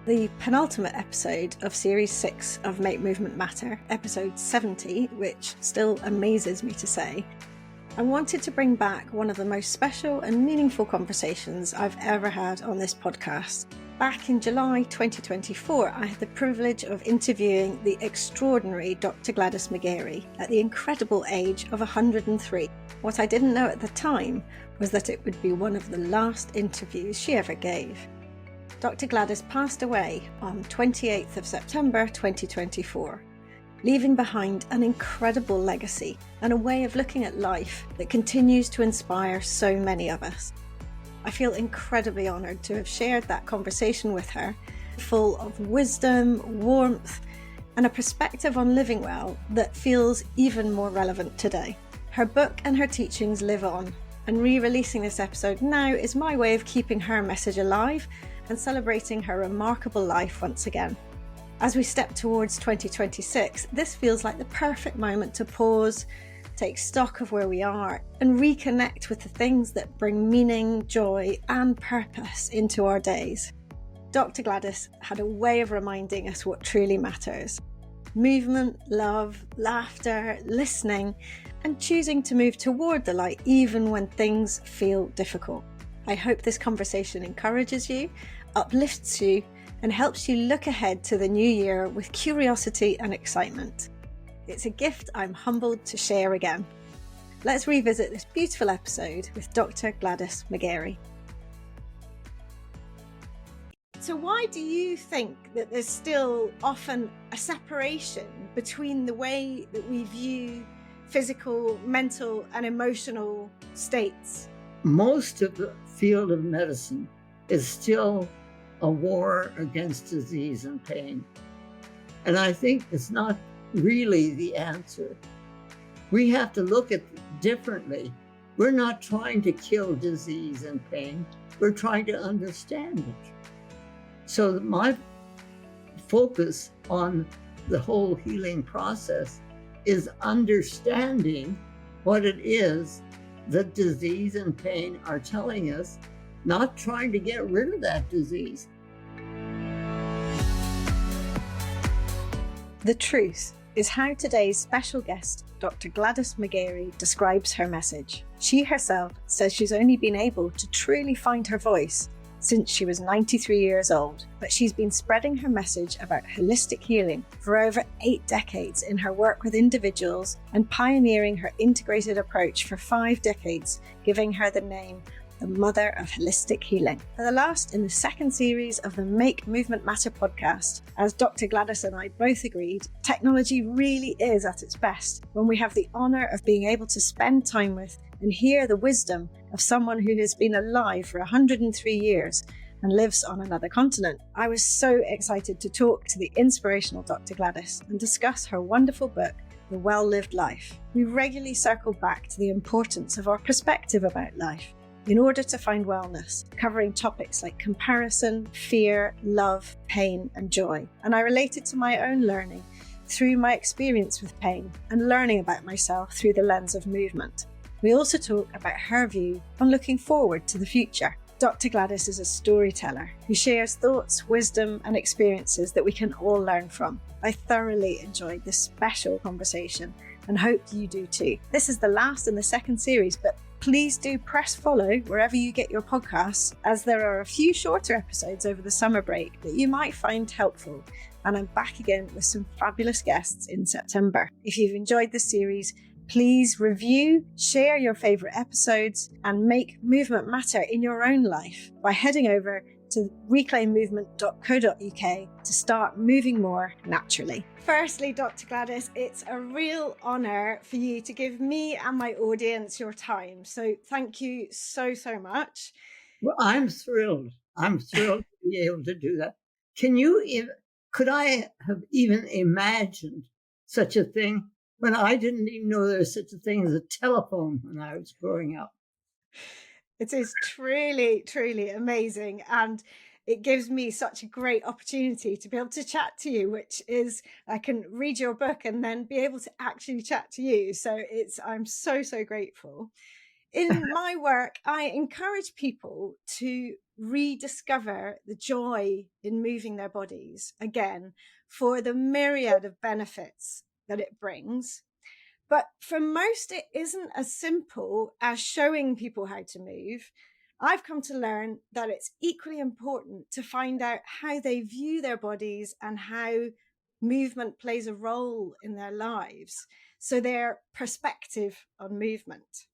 The penultimate episode of Series 6 of Make Movement Matter, episode 70, which still amazes me to say, I wanted to bring back one of the most special and meaningful conversations I've ever had on this podcast. Back in July 2024, I had the privilege of interviewing the extraordinary Dr Gladys McGarey at the incredible age of 103. What I didn't know at the time was that it would be one of the last interviews she ever gave. Dr Gladys passed away on 28th of September 2024, leaving behind an incredible legacy and a way of looking at life that continues to inspire so many of us. I feel incredibly honoured to have shared that conversation with her, full of wisdom, warmth, and a perspective on living well that feels even more relevant today. Her book and her teachings live on, and re-releasing this episode now is my way of keeping her message alive and celebrating her remarkable life once again. As we step towards 2026, this feels like the perfect moment to pause, take stock of where we are, and reconnect with the things that bring meaning, joy, and purpose into our days. Dr. Gladys had a way of reminding us what truly matters. Movement, love, laughter, listening, and choosing to move toward the light even when things feel difficult. I hope this conversation encourages you, uplifts you, and helps you look ahead to the new year with curiosity and excitement. It's a gift I'm humbled to share again. Let's revisit this beautiful episode with Dr. Gladys McGarey. So why do you think that there's still often a separation between the way that we view physical, mental, and emotional states? Most of the field of medicine is still a war against disease and pain. And I think it's not really the answer. We have to look at it differently. We're not trying to kill disease and pain. We're trying to understand it. So my focus on the whole healing process is understanding what it is that disease and pain are telling us, not trying to get rid of that disease. The truth is how today's special guest, Dr. Gladys McGarey, describes her message. She herself says she's only been able to truly find her voice since she was 93 years old, but she's been spreading her message about holistic healing for over 8 decades in her work with individuals and pioneering her integrated approach for 5 decades, giving her the name the Mother of Holistic Healing. For the last in the second series of the Make Movement Matter podcast, as Dr. Gladys and I both agreed, technology really is at its best when we have the honour of being able to spend time with and hear the wisdom of someone who has been alive for 103 years and lives on another continent. I was so excited to talk to the inspirational Dr. Gladys and discuss her wonderful book, The Well-Lived Life. We regularly circle back to the importance of our perspective about life in order to find wellness, covering topics like comparison, fear, love, pain, and joy. And I related to my own learning through my experience with pain and learning about myself through the lens of movement. We also talk about her view on looking forward to the future. Dr. Gladys is a storyteller who shares thoughts, wisdom, and experiences that we can all learn from. I thoroughly enjoyed this special conversation and hope you do too. This is the last in the second series, but please do press follow wherever you get your podcasts, as there are a few shorter episodes over the summer break that you might find helpful. And I'm back again with some fabulous guests in September. If you've enjoyed this series, please review, share your favourite episodes, and make movement matter in your own life by heading over to reclaimmovement.co.uk to start moving more naturally. Firstly, Dr. Gladys, it's a real honour for you to give me and my audience your time. So thank you so much. Well, I'm thrilled. I'm thrilled to be able to do that. Could I have even imagined such a thing when I didn't even know there was such a thing as a telephone when I was growing up? It is truly, truly amazing. And it gives me such a great opportunity to be able to chat to you, which is, I can read your book and then be able to actually chat to you. So I'm so grateful. in my work, I encourage people to rediscover the joy in moving their bodies again for the myriad of benefits that it brings. But for most, it isn't as simple as showing people how to move. I've come to learn that it's equally important to find out how they view their bodies and how movement plays a role in their lives. So their perspective on movement.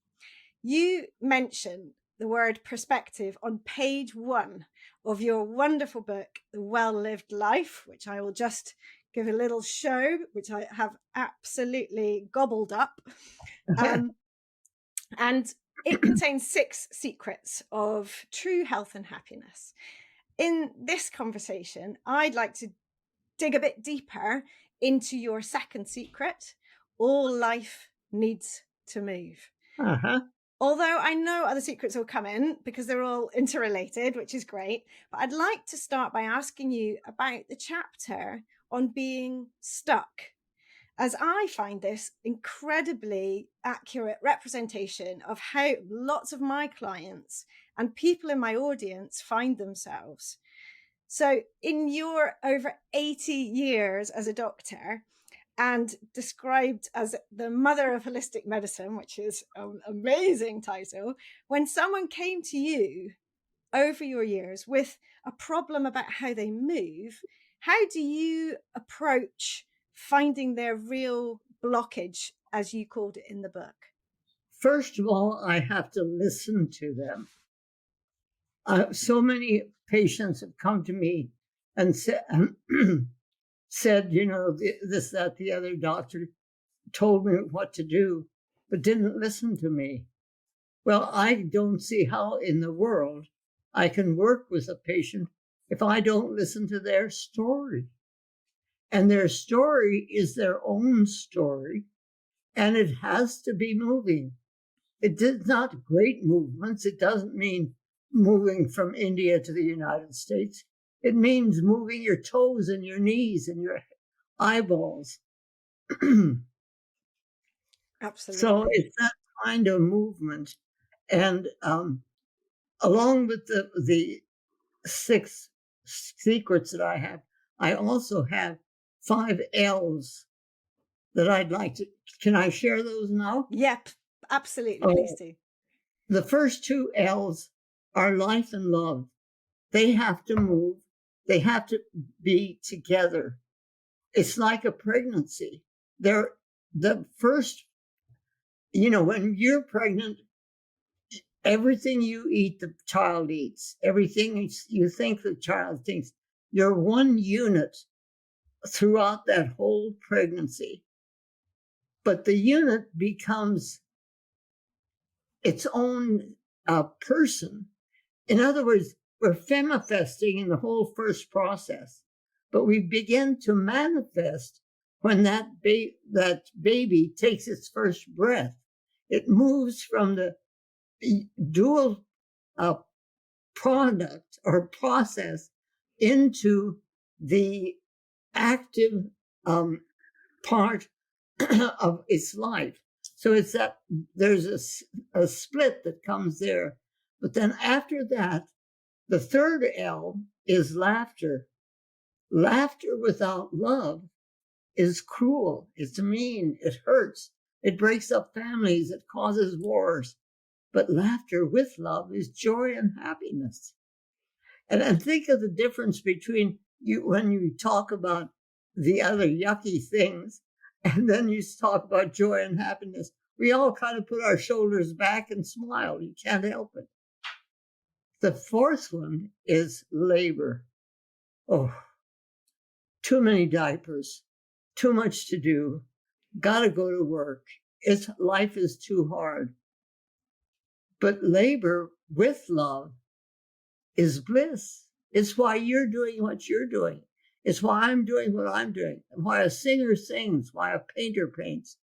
You mention the word perspective on page 1 of your wonderful book, The Well-Lived Life, which I will just give a little show, which I have absolutely gobbled up. And it contains 6 secrets of true health and happiness. In this conversation, I'd like to dig a bit deeper into your second secret: all life needs to move. Uh-huh. Although I know other secrets will come in because they're all interrelated, which is great. But I'd like to start by asking you about the chapter on being stuck, as I find this incredibly accurate representation of how lots of my clients and people in my audience find themselves. So in your over 80 years as a doctor, and described as the mother of holistic medicine, which is an amazing title, when someone came to you over your years with a problem about how they move, how do you approach finding their real blockage, as you called it in the book? First of all, I have to listen to them. So many patients have come to me and said, you know, this, that, the other doctor told me what to do, but didn't listen to me. Well, I don't see how in the world I can work with a patient if I don't listen to their story. And their story is their own story, and it has to be moving. It is not great movements. It doesn't mean moving from India to the United States. It means moving your toes and your knees and your eyeballs. Absolutely. So it's that kind of movement. And along with the 6 secrets that I have, I also have 5 L's that I'd like to. Can I share those now? Yep, absolutely. Please do. The first 2 L's are life and love. They have to move. They have to be together. It's like a pregnancy. They're the first, you know, when you're pregnant, everything you eat, the child eats. Everything you think the child thinks. You're one unit throughout that whole pregnancy. But the unit becomes its own person. In other words, we're femifesting in the whole first process, but we begin to manifest when that baby takes its first breath. It moves from the dual product or process into the active part of its life. So it's that there's a split that comes there. But then after that, the third L is laughter. Laughter without love is cruel. It's mean. It hurts. It breaks up families. It causes wars. But laughter with love is joy and happiness. And think of the difference between you when you talk about the other yucky things, and then you talk about joy and happiness. We all kind of put our shoulders back and smile. You can't help it. The fourth one is labor. Oh, too many diapers, too much to do, gotta go to work. Life is too hard. But labor with love is bliss. It's why you're doing what you're doing. It's why I'm doing what I'm doing, and why a singer sings, why a painter paints.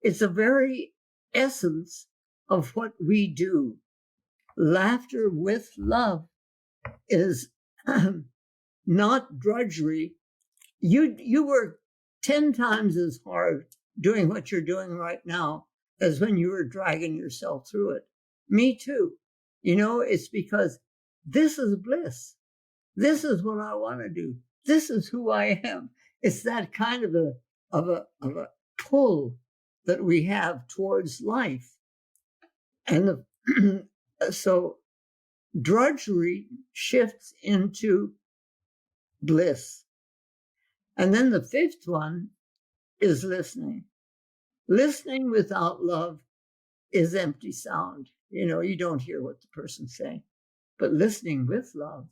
It's the very essence of what we do. Laughter with love is not drudgery. You work 10 times as hard doing what you're doing right now as when you were dragging yourself through it. Me too. It's because this is bliss. This is what I want to do. This is who I am. It's that kind of a pull that we have towards life. And so drudgery shifts into bliss. And then the fifth one is listening. Listening without love is empty sound. You don't hear what the person's saying. But listening with love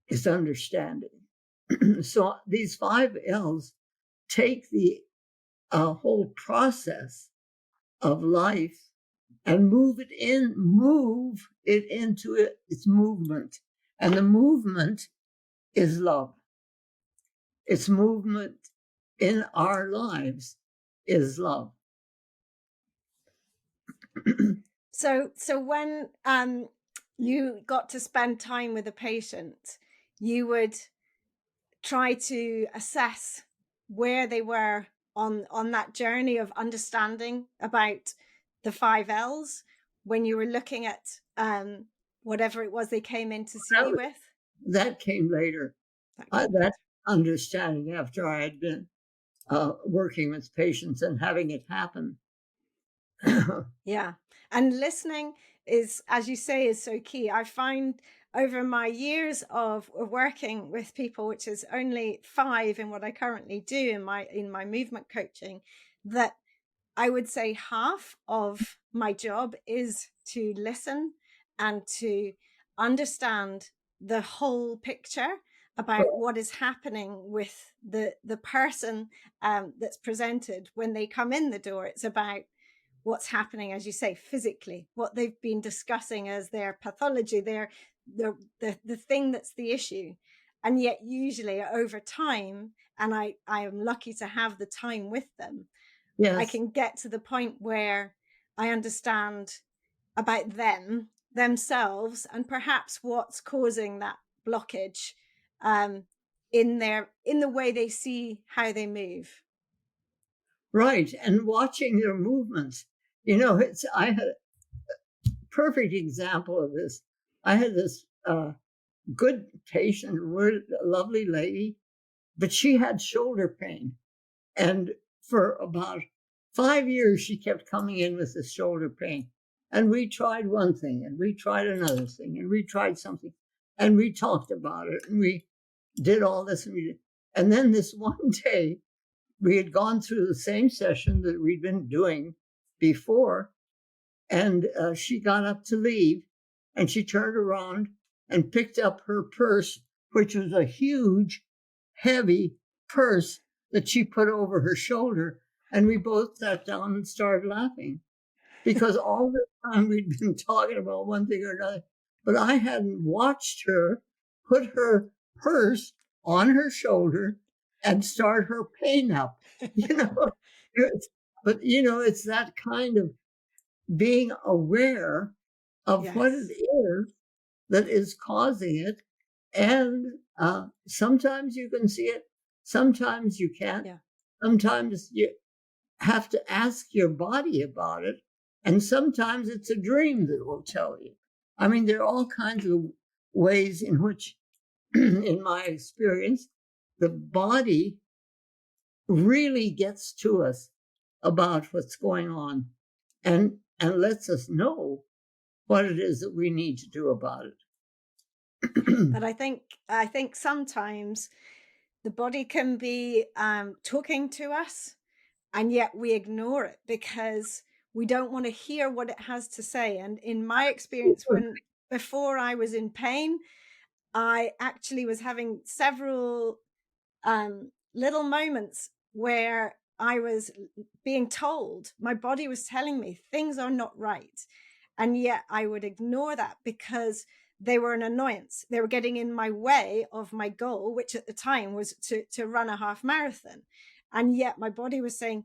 is understanding. So these 5 L's take the whole process of life and move it into its movement. And the movement is love. Its movement in our lives is love. So when you got to spend time with a patient, you would try to assess where they were on that journey of understanding about the 5 L's when you were looking at whatever it was they came in to see you with? That came later. That understanding after I had been working with patients and having it happen. Yeah. And listening is, as you say, is so key. I find over my years of working with people, which is only 5 in what I currently do in my movement coaching, that I would say half of my job is to listen and to understand the whole picture about what is happening with the person that's presented when they come in the door. It's about what's happening, as you say, physically, what they've been discussing as their pathology, the thing that's the issue. And yet usually over time, and I am lucky to have the time with them, yes, I can get to the point where I understand about themselves, and perhaps what's causing that blockage in the way they see how they move. Right. And watching their movements. I had a perfect example of this. I had this good patient, a lovely lady, but she had shoulder pain. And for about 5 years, she kept coming in with this shoulder pain. And we tried one thing, and we tried another thing, and we tried something, and we talked about it, and we did all this. And then this one day, we had gone through the same session that we'd been doing before, and she got up to leave, and she turned around and picked up her purse, which was a huge, heavy purse that she put over her shoulder, and we both sat down and started laughing, because all the time we'd been talking about one thing or another, but I hadn't watched her put her purse on her shoulder and start her pain up. But it's that kind of being aware of what it is that is causing it. And sometimes you can see it, sometimes you can't. Yeah. Sometimes you have to ask your body about it, and sometimes it's a dream that will tell you. I mean, there are all kinds of ways in which, in my experience, the body really gets to us about what's going on and lets us know what it is that we need to do about it. But I think sometimes the body can be talking to us, and yet we ignore it because we don't want to hear what it has to say. And in my experience, before I was in pain, I actually was having several little moments where I was being told, my body was telling me things are not right. And yet I would ignore that because they were an annoyance. They were getting in my way of my goal, which at the time was to run a half marathon. And yet my body was saying,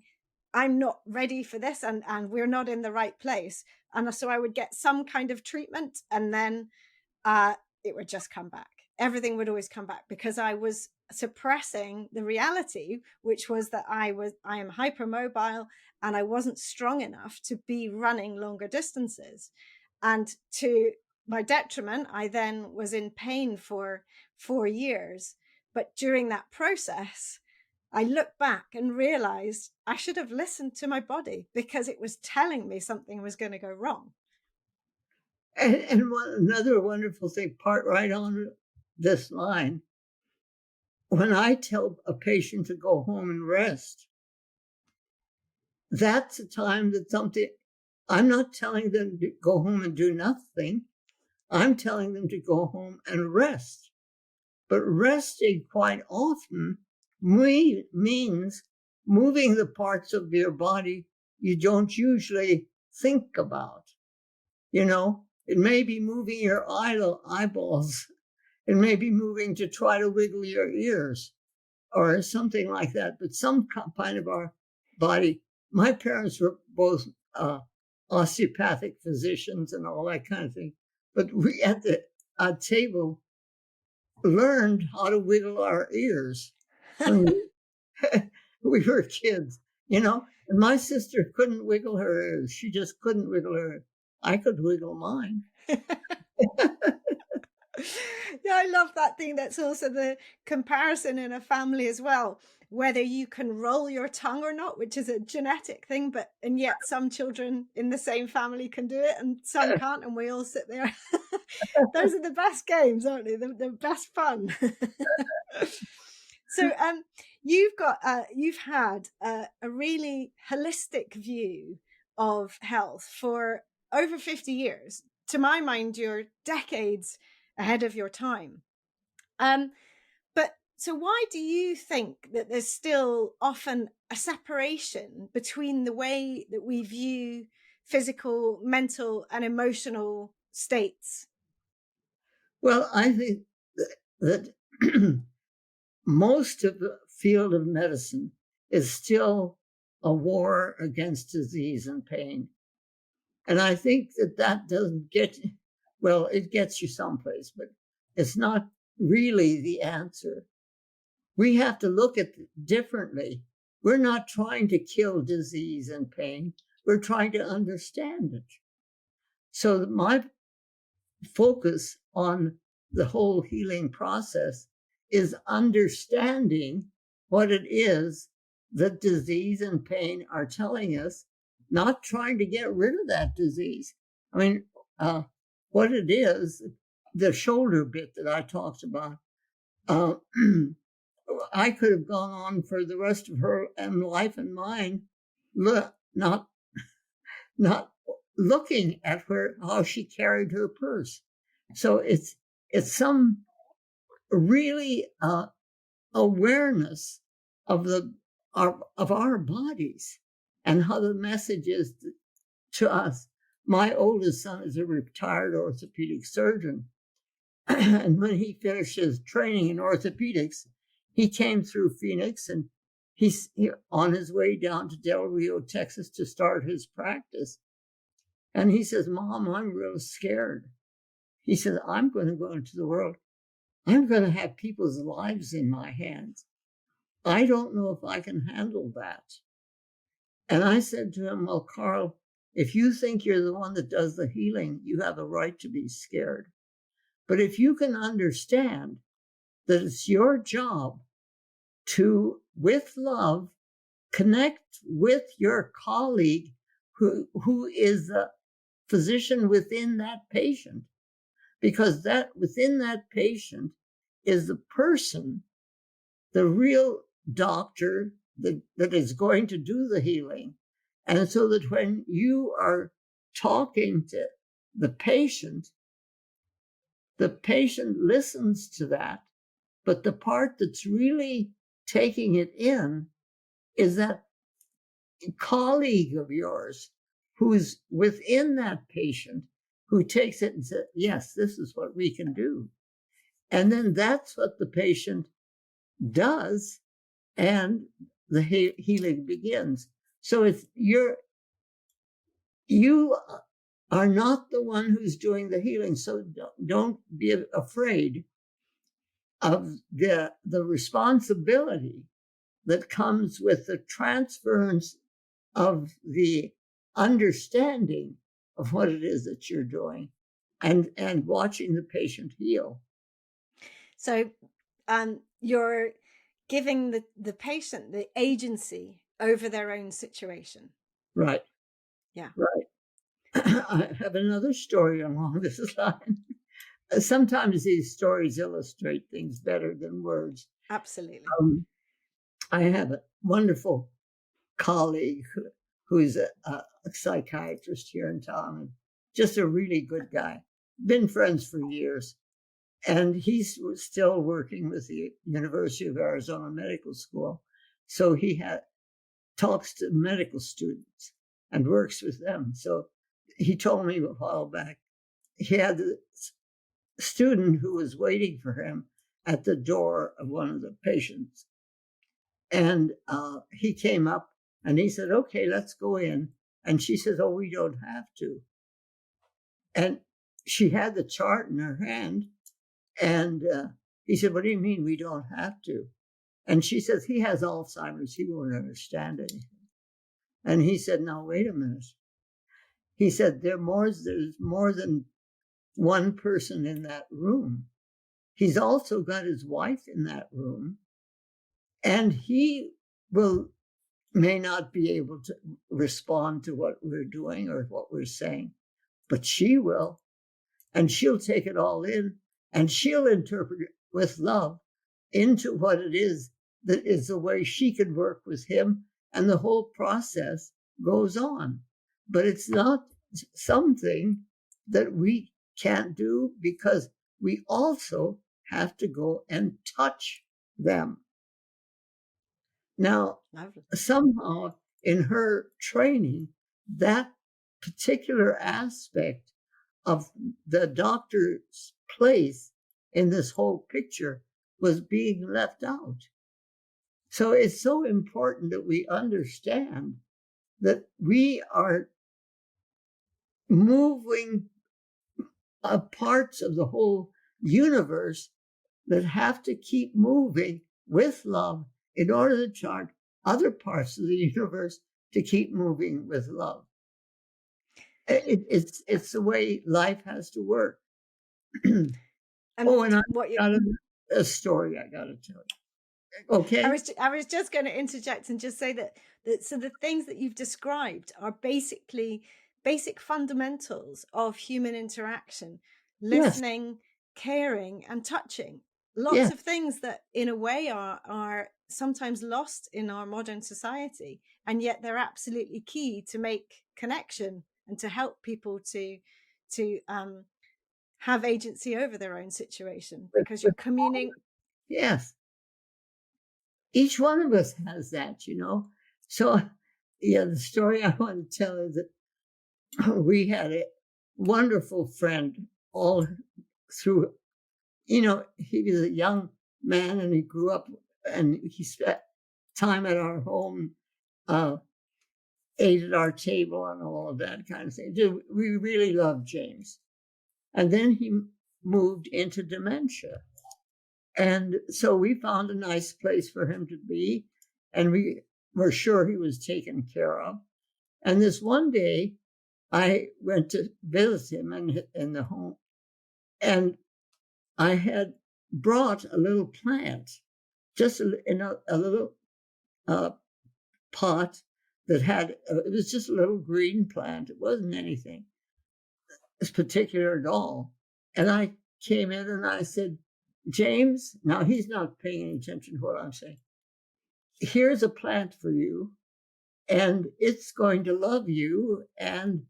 I'm not ready for this, and we're not in the right place. And so I would get some kind of treatment, and then it would just come back. Everything would always come back because I was suppressing the reality, which was that I am hypermobile and I wasn't strong enough to be running longer distances. And to my detriment, I then was in pain for 4 years. But during that process, I looked back and realized I should have listened to my body, because it was telling me something was going to go wrong. And another wonderful thing, part right on this line, when I tell a patient to go home and rest, that's a time that something, I'm not telling them to go home and do nothing. I'm telling them to go home and rest. But resting quite often means moving the parts of your body you don't usually think about. You know, it may be moving your eyeballs. It may be moving to try to wiggle your ears or something like that. But some kind of our body. My parents were both osteopathic physicians and all that kind of thing. But we at the table learned how to wiggle our ears when we were kids, you know. And my sister couldn't wiggle her ears. She just couldn't wiggle her ears. I could wiggle mine. Yeah, I love that thing. That's also the comparison in a family as well, whether you can roll your tongue or not, which is a genetic thing, and yet some children in the same family can do it and some can't, and we all sit there. Those are the best games, aren't they? The best fun. So you've had a really holistic view of health for over 50 years. To my mind, you're decades ahead of your time. But so why do you think that there's still often a separation between the way that we view physical, mental, and emotional states? Well, I think that most of the field of medicine is still a war against disease and pain. And I think that doesn't get you, well, it gets you someplace, but it's not really the answer. We have to look at it differently. We're not trying to kill disease and pain. We're trying to understand it. So my focus on the whole healing process is understanding what it is that disease and pain are telling us, not trying to get rid of that disease. I mean, what it is, the shoulder bit that I talked about, I could have gone on for the rest of her life and mine, not looking at her, how she carried her purse. So it's some really awareness of our bodies and how the message is to us. My oldest son is a retired orthopedic surgeon. And when he finished his training in orthopedics, he came through Phoenix, and he's on his way down to Del Rio, Texas to start his practice. And he says, "Mom, I'm real scared." He says, "I'm going to go into the world. I'm going to have people's lives in my hands. I don't know if I can handle that." And I said to him, "Well, Carl, if you think you're the one that does the healing, you have a right to be scared. But if you can understand that it's your job to, with love, connect with your colleague who is the physician within that patient, because that within that patient is the person, the real doctor that is going to do the healing. And so that when you are talking to the patient listens to that. But the part that's really taking it in is that colleague of yours who's within that patient, who takes it and says, "Yes, this is what we can do." And then that's what the patient does, and the healing begins. So it's you are not the one who's doing the healing. So don't be afraid of the responsibility that comes with the transference of the understanding of what it is that you're doing and watching the patient heal. So you're giving the patient the agency over their own situation. Right. Yeah. Right. I have another story along this line. Sometimes these stories illustrate things better than words. Absolutely. I have a wonderful colleague who's a psychiatrist here in town, and just a really good guy. Been friends for years. And he's still working with the University of Arizona Medical School. So he talks to medical students and works with them. So he told me a while back, he had a student who was waiting for him at the door of one of the patients. And he came up and he said, okay, let's go in. And she says, oh, we don't have to. And she had the chart in her hand. And he said, what do you mean we don't have to? And she says, he has Alzheimer's. He won't understand anything. And he said, now, wait a minute. He said, there's more than one person in that room. He's also got his wife in that room. And he may not be able to respond to what we're doing or what we're saying, but she will. And she'll take it all in. And she'll interpret it with love into what it is that is the way she can work with him. And the whole process goes on. But it's not something that we can't do because we also have to go and touch them. Now, somehow in her training, that particular aspect of the doctor's place in this whole picture was being left out. So it's so important that we understand that we are moving parts of the whole universe that have to keep moving with love in order to chart other parts of the universe to keep moving with love. It's the way life has to work. And I got a story I got to tell you. Okay. I was just going to interject and just say that so the things that you've described are basic fundamentals of human interaction: listening, yes, caring, and touching. Lots of things that in a way are sometimes lost in our modern society, and yet they're absolutely key to make connection and to help people to have agency over their own situation, because you're communing. Yes. Each one of us has that, So, yeah, the story I want to tell is that we had a wonderful friend all through, he was a young man and he grew up and he spent time at our home, ate at our table and all of that kind of thing. We really loved James. And then he moved into dementia. And so we found a nice place for him to be, and we were sure he was taken care of. And this one day, I went to visit him in the home, and I had brought a little plant, just in a little pot that had, it was just a little green plant. It wasn't anything particular at all. And I came in and I said, James, now he's not paying any attention to what I'm saying. Here's a plant for you, and it's going to love you. And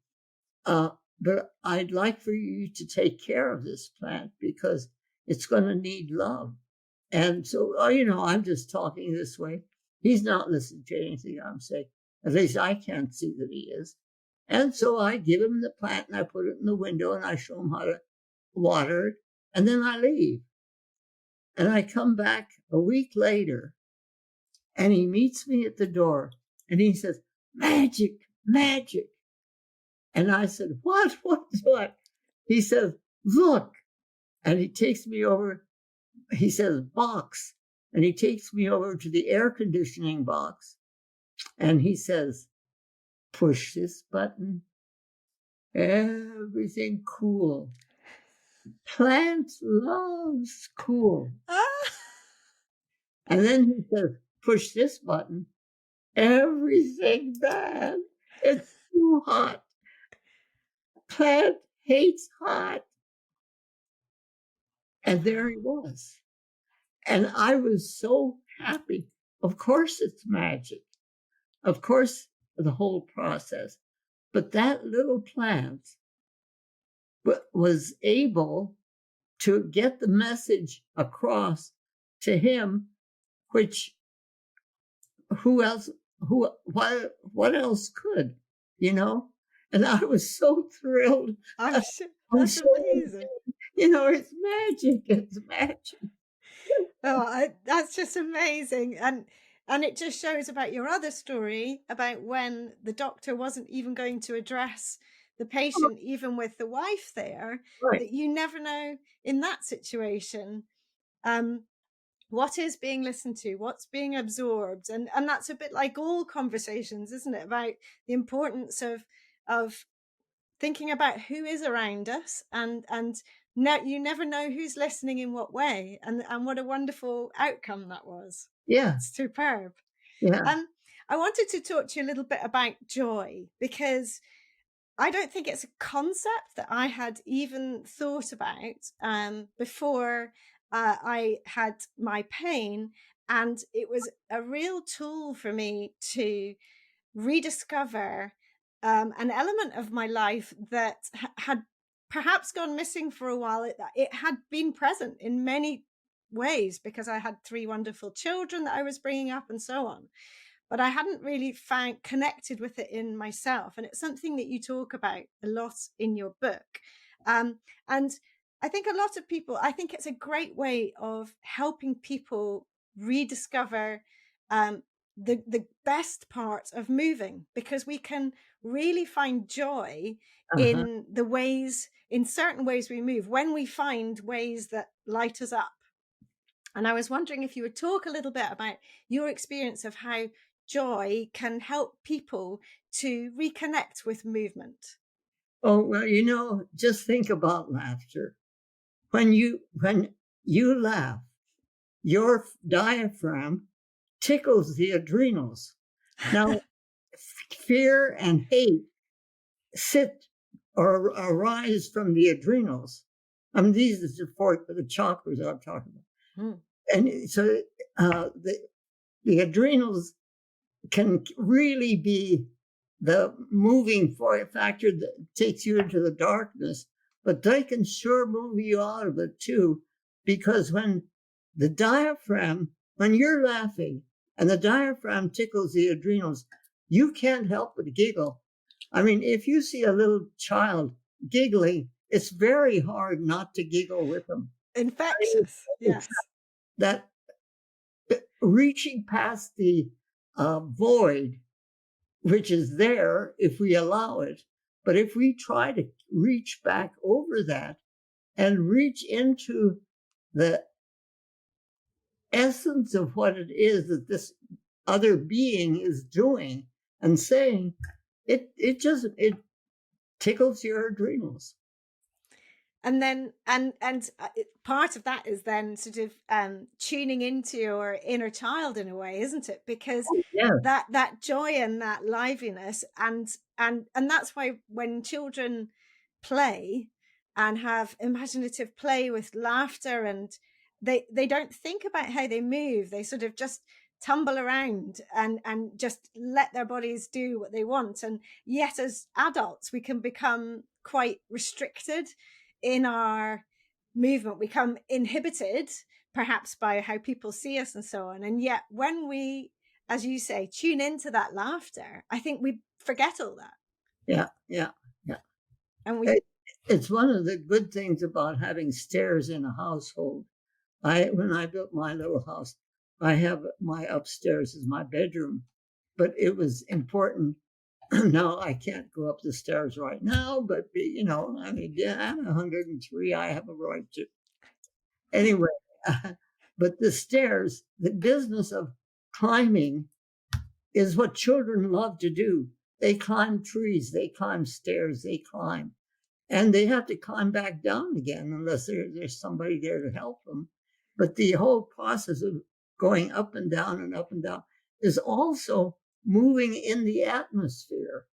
but I'd like for you to take care of this plant because it's going to need love. And so, I'm just talking this way. He's not listening to anything I'm saying. At least I can't see that he is. And so I give him the plant and I put it in the window and I show him how to water it. And then I leave. And I come back a week later and he meets me at the door and he says, magic, magic. And I said, what? He says, look. And he takes me over. He says, box. And he takes me over to the air conditioning box. And he says, push this button, everything cool. Plant loves cool. Ah! And then he says, push this button, everything bad. It's too hot. Plant hates hot. And there he was. And I was so happy. Of course, it's magic. Of course, the whole process. But that little plant was able to get the message across to him, which what else could, you know? And I was so thrilled. I'm sure that's amazing. You know, it's magic. It's magic. That's just amazing. And it just shows about your other story about when the doctor wasn't even going to address the patient, even with the wife there, Right. that you never know in that situation what is being listened to, what's being absorbed. And that's a bit like all conversations, isn't it? About the importance of thinking about who is around us, and no, you never know who's listening in what way, and what a wonderful outcome that was. Yeah. Superb. Yeah. I wanted to talk to you a little bit about joy, because I don't think it's a concept that I had even thought about before I had my pain, and it was a real tool for me to rediscover an element of my life that had perhaps gone missing for a while. It had been present in many ways because I had 3 wonderful children that I was bringing up and so on. But I hadn't really found connected with it in myself. And it's something that you talk about a lot in your book. And I think a lot of people, I think it's a great way of helping people rediscover the best part of moving, because we can really find joy in the ways, in certain ways we move, when we find ways that light us up. And I was wondering if you would talk a little bit about your experience of how joy can help people to reconnect with movement. Oh, well, you know, just think about laughter. When you laugh, your diaphragm tickles the adrenals. Now, fear and hate sit or arise from the adrenals. I mean, these are the chakras I'm talking about. And so the adrenals can really be the moving factor that takes you into the darkness, but they can sure move you out of it too, because when you're laughing and the diaphragm tickles the adrenals, you can't help but giggle. I mean, if you see a little child giggling, it's very hard not to giggle with them. Infectious, yes. That reaching past the void, which is there if we allow it, but if we try to reach back over that and reach into the essence of what it is that this other being is doing and saying, it tickles your adrenals. And then part of that is then sort of tuning into your inner child in a way, isn't it? Because that joy and that liveliness, and that's why when children play and have imaginative play with laughter, and they don't think about how they move, they sort of just tumble around and just let their bodies do what they want. And yet as adults we can become quite restricted in our movement, we become inhibited perhaps by how people see us and so on. And yet when we, as you say, tune into that laughter, I think we forget all that. Yeah. And it's one of the good things about having stairs in a household. When I built my little house, I have my upstairs as my bedroom, but it was important. Now I can't go up the stairs right now, but you know, I mean, I'm 103. I have a right to. Anyway, but the stairs, the business of climbing, is what children love to do. They climb trees, they climb stairs, they climb. And they have to climb back down again unless there's somebody there to help them. But the whole process of going up and down is also moving in the atmosphere.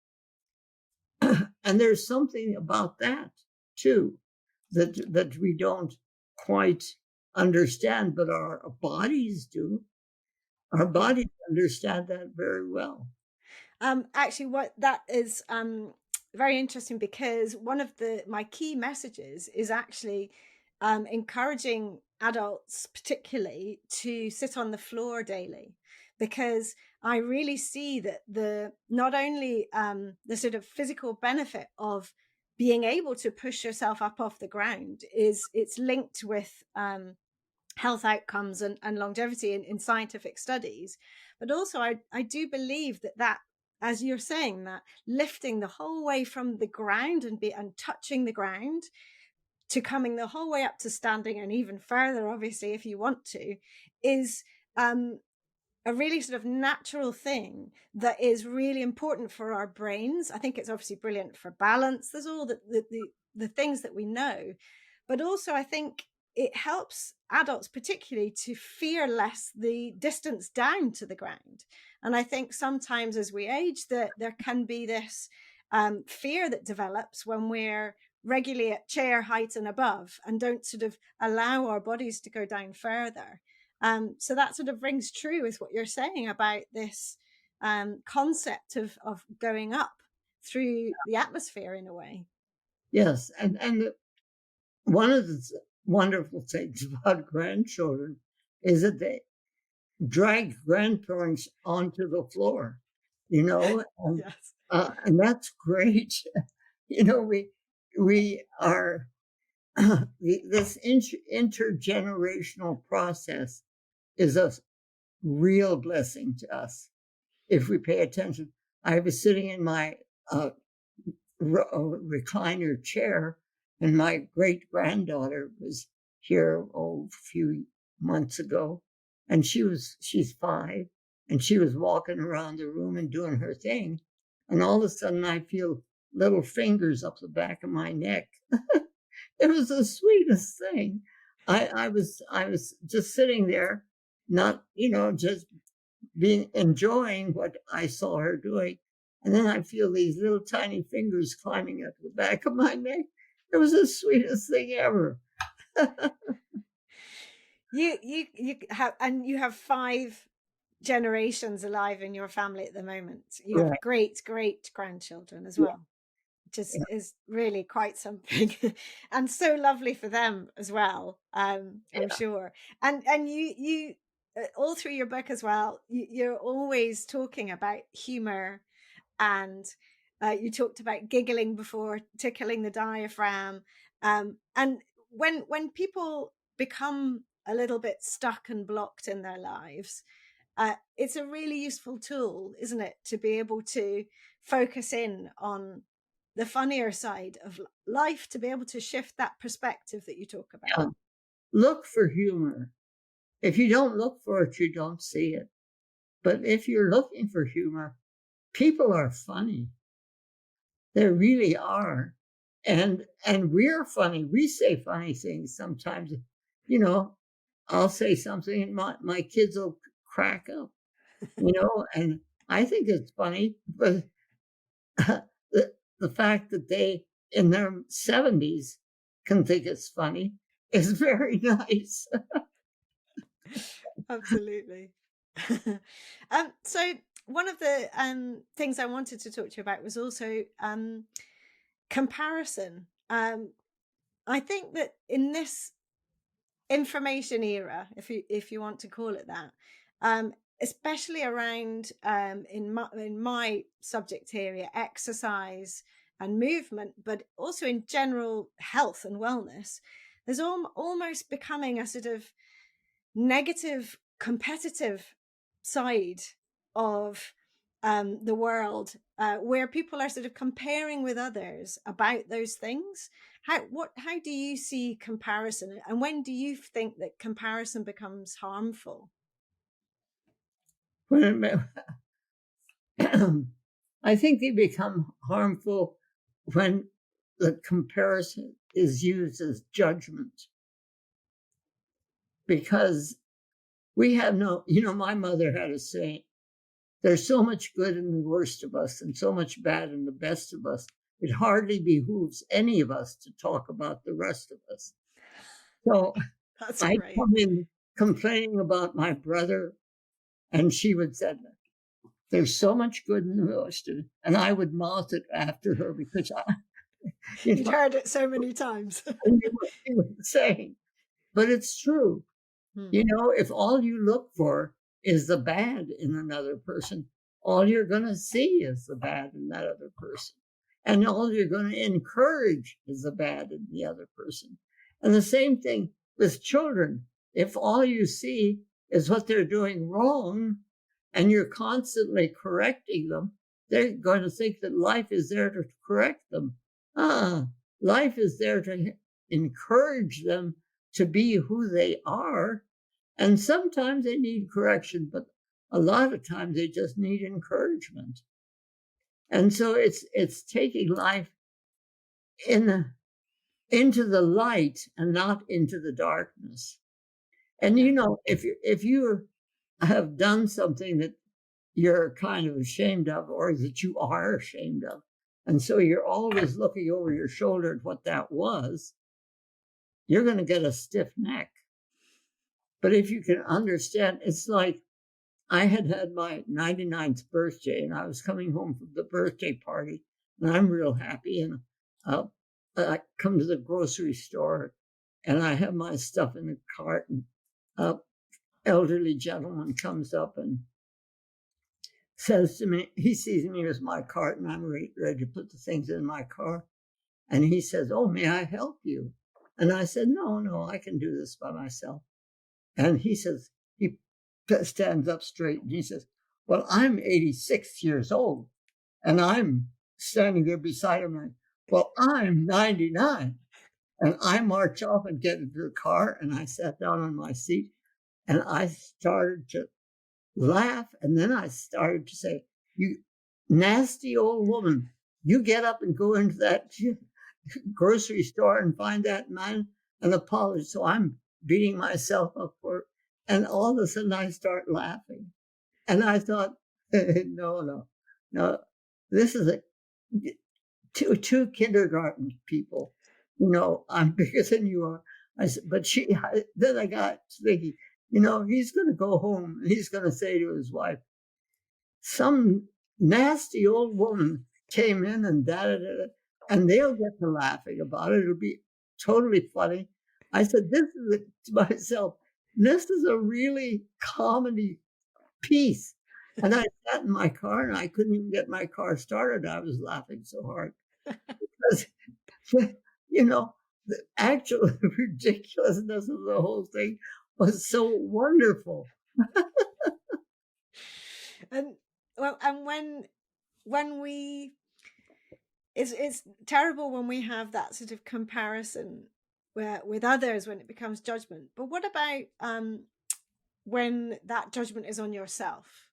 And there's something about that too that we don't quite understand, but our bodies do. Our bodies understand that very well. Actually, what that is very interesting, because one of my key messages is actually encouraging adults, particularly, to sit on the floor daily, because I really see that not only the sort of physical benefit of being able to push yourself up off the ground it's linked with health outcomes and longevity in scientific studies, but also I do believe that, as you're saying, that lifting the whole way from the ground and touching the ground to coming the whole way up to standing, and even further, obviously, if you want to, is a really sort of natural thing that is really important for our brains. I think it's obviously brilliant for balance. There's all the things that we know, but also I think it helps adults particularly to fear less the distance down to the ground. And I think sometimes as we age, that there can be this fear that develops when we're regularly at chair height and above and don't sort of allow our bodies to go down further. So that sort of rings true with what you're saying about this concept of going up through the atmosphere in a way. Yes, and one of the wonderful things about grandchildren is that they drag grandparents onto the floor, and, Yes. And that's great. We are this intergenerational process is a real blessing to us if we pay attention. I was sitting in my recliner chair, and my great granddaughter was here a few months ago, and she's 5, and she was walking around the room and doing her thing, and all of a sudden I feel little fingers up the back of my neck. It was the sweetest thing. I was just sitting there, not just enjoying what I saw her doing. And then I feel these little tiny fingers climbing up the back of my neck. It was the sweetest thing ever. You have 5 generations alive in your family at the moment. You have great grandchildren as well, which is really quite something, and so lovely for them as well. I'm sure. And you all through your book as well, you're always talking about humor, and you talked about giggling before, tickling the diaphragm, and when people become a little bit stuck and blocked in their lives, it's a really useful tool, isn't it, to be able to focus in on the funnier side of life, to be able to shift that perspective that you talk about. Yeah. Look for humor. If you don't look for it, you don't see it. But if you're looking for humor, people are funny. They really are. And we're funny. We say funny things sometimes. I'll say something and my kids will crack up, and I think it's funny, but the fact that they in their 70s can think it's funny is very nice. Absolutely. So one of the things I wanted to talk to you about was also comparison. I think that in this information era, if you want to call it that, especially around in my subject area, exercise and movement, but also in general health and wellness, there's almost becoming a sort of negative competitive side of the world, where people are sort of comparing with others about those things. How do you see comparison, and when do you think that comparison becomes harmful? I think they become harmful when the comparison is used as judgment. Because we have no, my mother had a saying, there's so much good in the worst of us and so much bad in the best of us. It hardly behooves any of us to talk about the rest of us. So That's I great. come in complaining about my brother, and she would say, there's so much good in the worst. And I would mouth it after her because You'd heard it so many times. I knew what she was saying. But it's true. If all you look for is the bad in another person, all you're going to see is the bad in that other person. And all you're going to encourage is the bad in the other person. And the same thing with children. If all you see is what they're doing wrong and you're constantly correcting them, they're going to think that life is there to correct them. Life is there to encourage them to be who they are. And sometimes they need correction, but a lot of times they just need encouragement. And so it's taking life into the light and not into the darkness. And if you have done something that you're kind of ashamed of, or that you are ashamed of, and so you're always looking over your shoulder at what that was, you're going to get a stiff neck. But if you can understand, it's like I had my 99th birthday, and I was coming home from the birthday party, and I'm real happy. And I come to the grocery store, and I have my stuff in the cart, and an elderly gentleman comes up and says to me, he sees me with my cart, and I'm ready to put the things in my car. And he says, "Oh, may I help you?" And I said, No, I can do this by myself. And he says, he stands up straight and he says, "Well, I'm 86 years old." And I'm standing there beside him and, "Well, I'm 99. And I march off and get into the car, and I sat down on my seat and I started to laugh. And then I started to say, "You nasty old woman, you get up and go into that grocery store and find that man and apologize." So I'm beating myself up for it. And all of a sudden I start laughing. And I thought, no. This is two kindergarten people. I'm bigger than you are. I said, then I got thinking, he's going to go home and he's going to say to his wife, "Some nasty old woman came in and and they'll get to laughing about it. It'll be totally funny." I said, this is to myself, this is a really comedy piece. And I sat in my car and I couldn't even get my car started. I was laughing so hard because, the actual ridiculousness of the whole thing was so wonderful. And when we, it's terrible when we have that sort of comparison with others, when it becomes judgment. But what about when that judgment is on yourself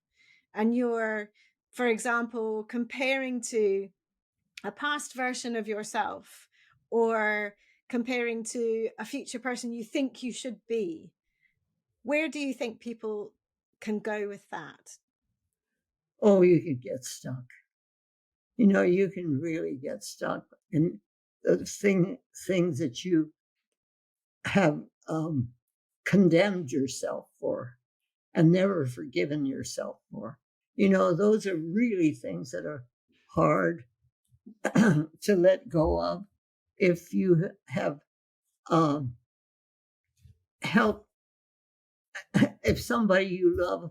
and you're, for example, comparing to a past version of yourself or comparing to a future person you think you should be? Where do you think people can go with that? Oh, you can get stuck. You can really get stuck in the things that you have condemned yourself for and never forgiven yourself for. Those are really things that are hard to let go of. If you have helped, if somebody you love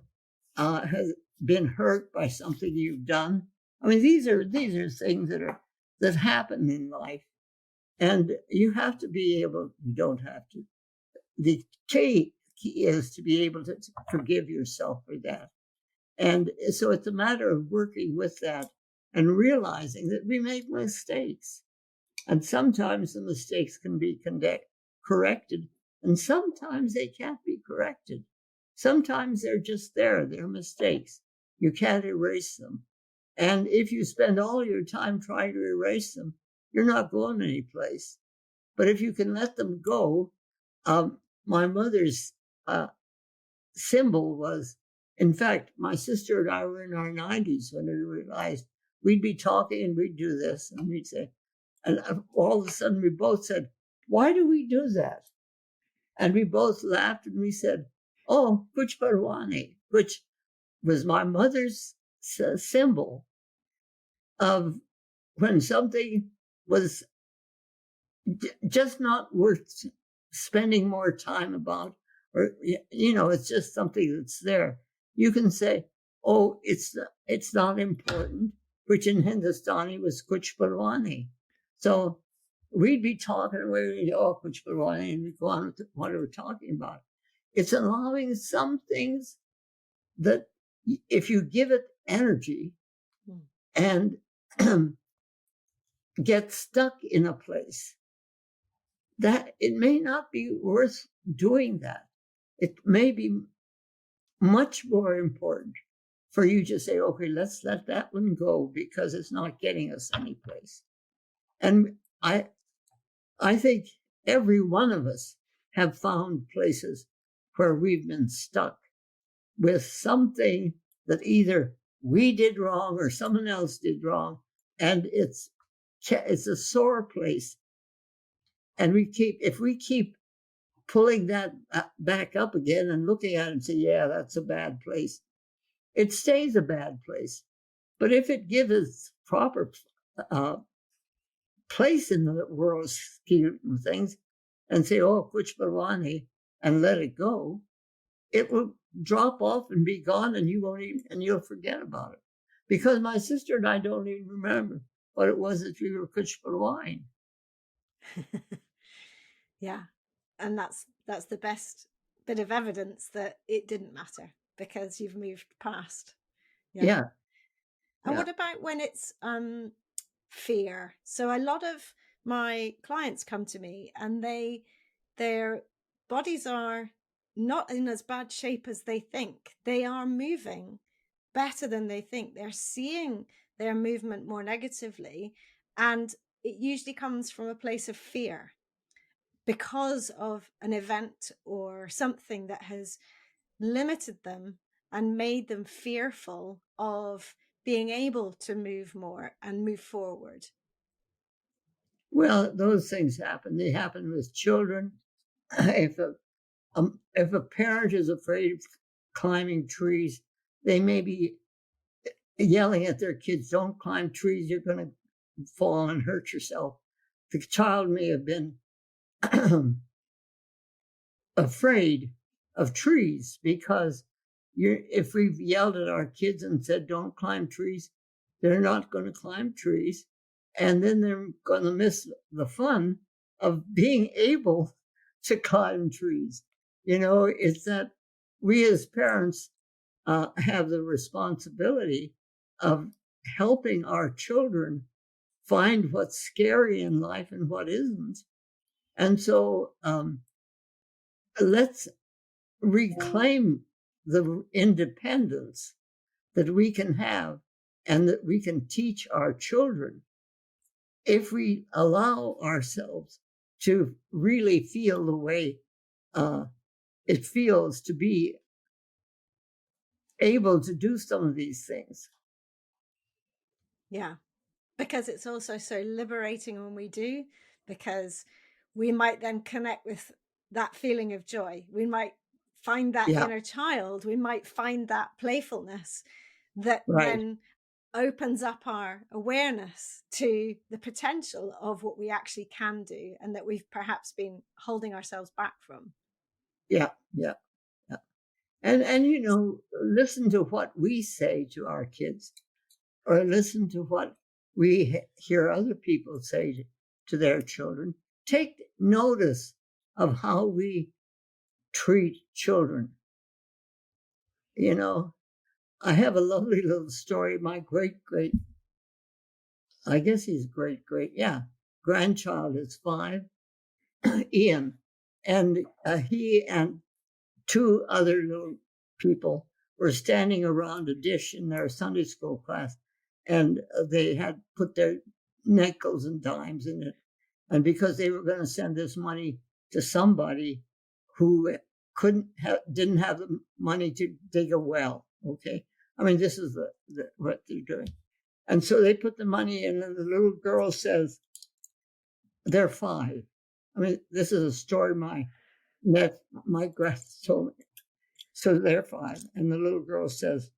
has been hurt by something you've done. I mean, these are things that happen in life, and you have to be able. You don't have to. The key is to be able to forgive yourself for that. And so it's a matter of working with that and realizing that we make mistakes. And sometimes the mistakes can be corrected, and sometimes they can't be corrected. Sometimes they're just there, they're mistakes. You can't erase them. And if you spend all your time trying to erase them, you're not going anyplace. But if you can let them go, my mother's symbol was, in fact, my sister and I were in our 90s when we realized we'd be talking and we'd do this, and we'd say, and all of a sudden we both said, why do we do that? And we both laughed and we said, oh, Kuch Parwani, which was my mother's symbol of when something was just not worth spending more time about, or, it's just something that's there. You can say, oh, it's not important, which in Hindustani was Kuch Parwani. So we'd be talking, and we'd oh, Kuch Parwani, and we'd go on with what we were talking about. It's allowing some things that if you give it energy and get stuck in a place, that it may not be worth doing that. It may be much more important for you to say, okay, let's let that one go because it's not getting us anyplace. And I think every one of us have found places where we've been stuck with something that either we did wrong or someone else did wrong, and it's a sore place. And if we keep pulling that back up again and looking at it and say, yeah, that's a bad place, it stays a bad place. But if it gives us proper place in the world scheme of things and say, oh, Kuch Parwani, and let it go, it will drop off and be gone, and you'll forget about it. Because my sister and I don't even remember what it was that we were Kuch Parwani. Yeah. And that's the best bit of evidence that it didn't matter because you've moved past. Yeah. And what about when it's fear? So a lot of my clients come to me and their bodies are not in as bad shape as they think. They are moving better than they think. They're seeing their movement more negatively, and it usually comes from a place of fear because of an event or something that has limited them and made them fearful of being able to move more and move forward. Well, those things happen. They happen with children. If a parent is afraid of climbing trees, they may be yelling at their kids, don't climb trees, you're going to fall and hurt yourself. The child may have been afraid of trees because if we've yelled at our kids and said, don't climb trees, they're not going to climb trees. And then they're going to miss the fun of being able to climb trees. It's that we as parents have the responsibility of helping our children find what's scary in life and what isn't. And so let's reclaim the independence that we can have and that we can teach our children if we allow ourselves to really feel the way it feels to be able to do some of these things. Yeah, because it's also so liberating when we do, because we might then connect with that feeling of joy. We might find that inner child. We might find that playfulness that then opens up our awareness to the potential of what we actually can do and that we've perhaps been holding ourselves back from. Yeah. And listen to what we say to our kids, or listen to what we hear other people say to their children. Take notice of how we treat children. I have a lovely little story. My great, I guess he's great, grandchild is 5, Ian. And he and 2 other little people were standing around a dish in their Sunday school class. and they had put their nickels and dimes in it. And because they were going to send this money to somebody who didn't have the money to dig a well. Okay. I mean, this is what they're doing. And so they put the money in, and the little girl says, they're 5. I mean, this is a story my grandson told me. So they're 5. And the little girl says,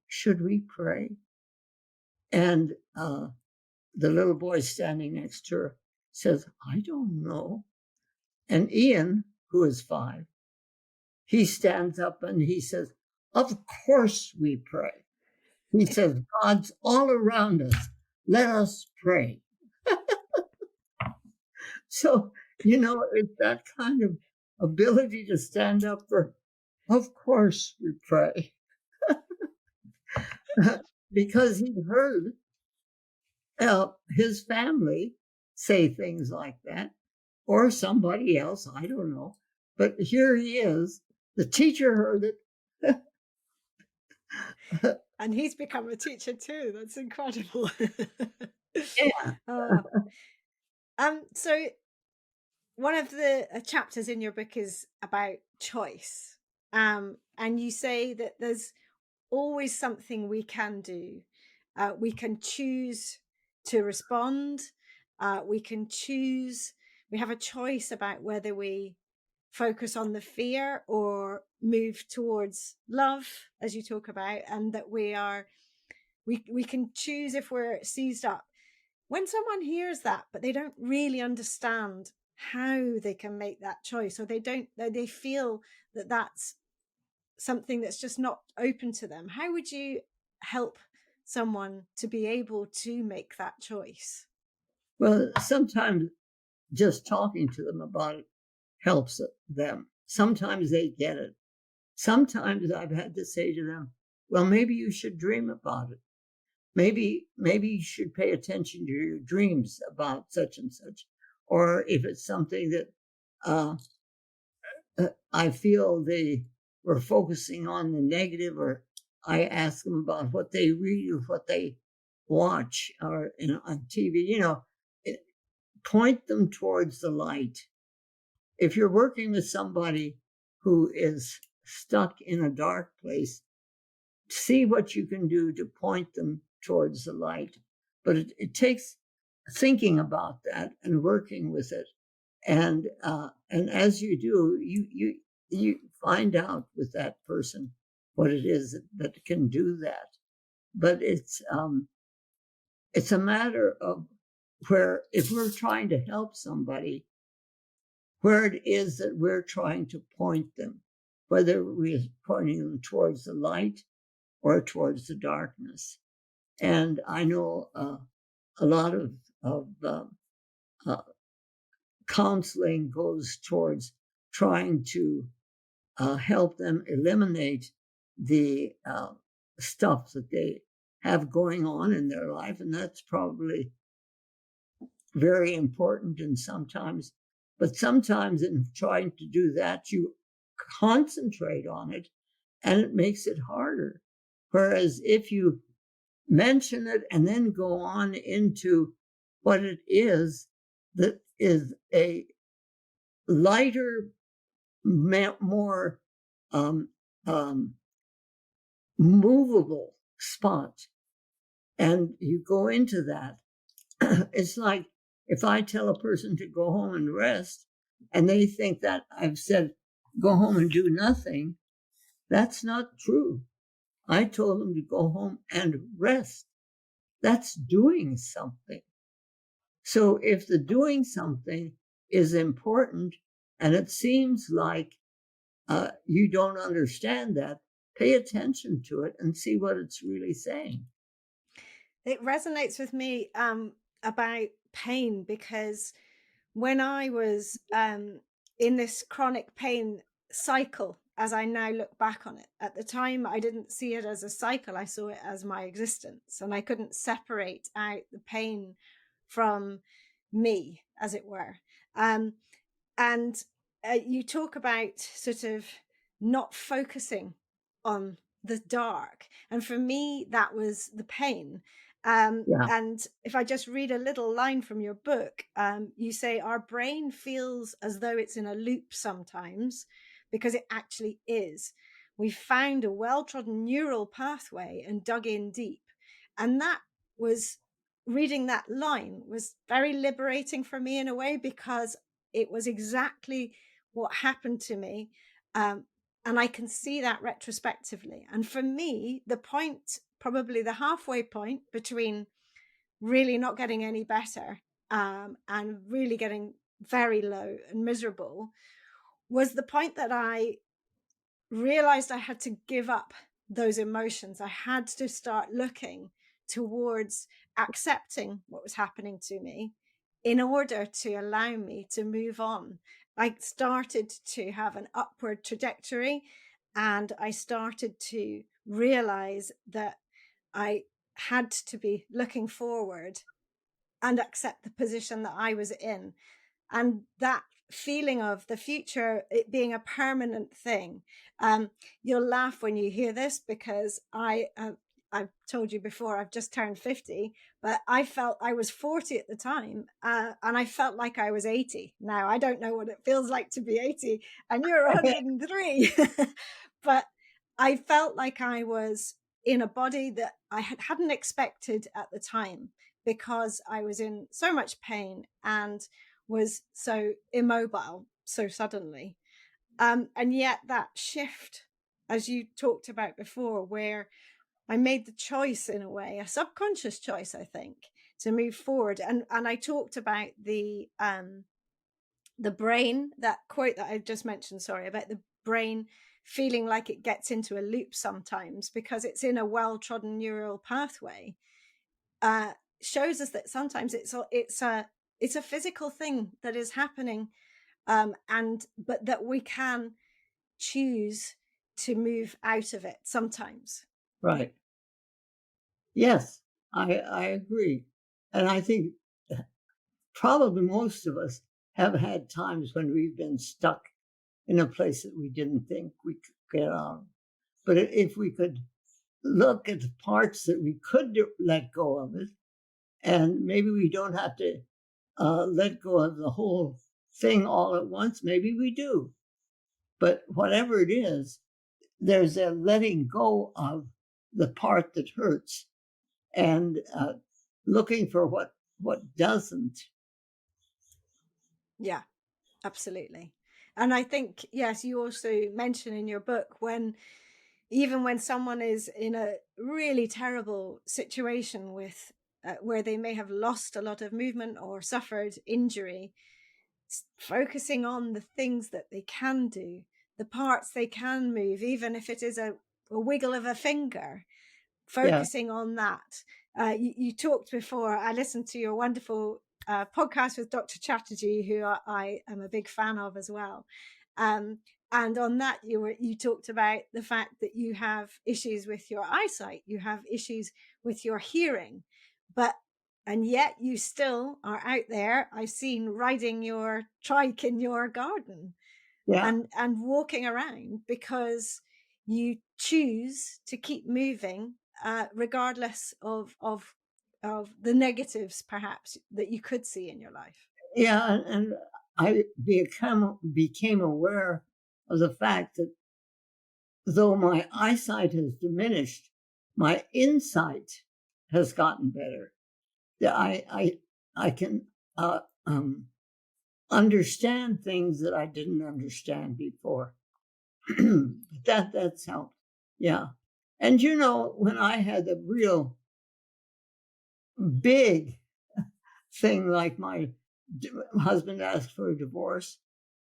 should we pray? And the little boy standing next to her says, I don't know. And Ian, who is 5, he stands up and he says, of course we pray. He says, God's all around us. Let us pray. So, it's that kind of ability to stand up for, of course we pray. Because he heard his family say things like that, or somebody else, I don't know. But here he is. The teacher heard it. And he's become a teacher too. That's incredible. Yeah. So one of the chapters in your book is about choice. And you say that there's always something we can do. We can choose to respond. We can choose. We have a choice about whether we focus on the fear or move towards love, as you talk about, and that we can choose if we're seized up. When someone hears that, but they don't really understand how they can make that choice, or they feel that that's something that's just not open to them, how would you help someone to be able to make that choice? Well, sometimes just talking to them about it helps them. Sometimes they get it. Sometimes I've had to say to them, well, maybe you should dream about it. Maybe you should pay attention to your dreams about such and such. Or if it's something that I feel they were focusing on the negative, or I ask them about what they read or what they watch or on TV, point them towards the light. If you're working with somebody who is stuck in a dark place, see what you can do to point them towards the light. But it takes thinking about that and working with it. And as you do, you find out with that person what it is that can do that. But it's a matter of where, if we're trying to help somebody, where it is that we're trying to point them, whether we're pointing them towards the light or towards the darkness. And I know a lot of counseling goes towards trying to help them eliminate the stuff that they have going on in their life. And that's probably very important. And sometimes in trying to do that, you concentrate on it and it makes it harder. Whereas if you mention it and then go on into what it is that is a lighter, more movable spot, and you go into that, it's like if I tell a person to go home and rest and they think that I've said go home and do nothing, that's not true. I told them to go home and rest. That's doing something. So if the doing something is important and it seems like you don't understand that, pay attention to it and see what it's really saying. It resonates with me about pain, because when I was in this chronic pain cycle, as I now look back on it, at the time I didn't see it as a cycle, I saw it as my existence, and I couldn't separate out the pain from me, as it were. And you talk about sort of not focusing on the dark, and for me that was the pain. Yeah. And if I just read a little line from your book, you say our brain feels as though it's in a loop sometimes, because it actually is. We found a well-trodden neural pathway and dug in deep. And that was, reading that line was very liberating for me in a way, because it was exactly what happened to me. And I can see that retrospectively. And for me, the point, probably the halfway point between really not getting any better, and really getting very low and miserable, was the point that I realized I had to give up those emotions. I had to start looking towards accepting what was happening to me in order to allow me to move on. I started to have an upward trajectory, and I started to realize that I had to be looking forward and accept the position that I was in. And that feeling of the future, it being a permanent thing. You'll laugh when you hear this, because I've told you before, I've just turned 50, but I felt I was 40 at the time, and I felt like I was 80. Now, I don't know what it feels like to be 80, and you're 103, but I felt like I was in a body that I hadn't expected at the time, because I was in so much pain and was so immobile so suddenly. And yet that shift, as you talked about before, where I made the choice, in a way, a subconscious choice, I think, to move forward. And I talked about the brain, that quote that I just mentioned, sorry, about the brain feeling like it gets into a loop sometimes because it's in a well-trodden neural pathway. Shows us that sometimes it's a physical thing that is happening, and but that we can choose to move out of it sometimes. Right. Yes, I agree. And I think probably most of us have had times when we've been stuck in a place that we didn't think we could get out of. But if we could look at the parts that we could let go of it, and maybe we don't have to let go of the whole thing all at once, maybe we do. But whatever it is, there's a letting go of the part that hurts and looking for what doesn't. Yeah, absolutely. And I think, yes, you also mention in your book, when even when someone is in a really terrible situation with where they may have lost a lot of movement or suffered injury, focusing on the things that they can do, the parts they can move, even if it is a wiggle of a finger, Yeah, focusing on that. You talked before, I listened to your wonderful podcast with Dr. Chatterjee, who I am a big fan of as well. And on that, you talked about the fact that you have issues with your eyesight, you have issues with your hearing, and yet you still are out there. I've seen riding your trike in your garden yeah, and walking around, because you choose to keep moving, regardless of the negatives perhaps that you could see in your life. yeah. And I became aware of the fact that though my eyesight has diminished, my insight has gotten better. That I can understand things that I didn't understand before. That's helped. Yeah. And when I had a real big thing, like my husband asked for a divorce,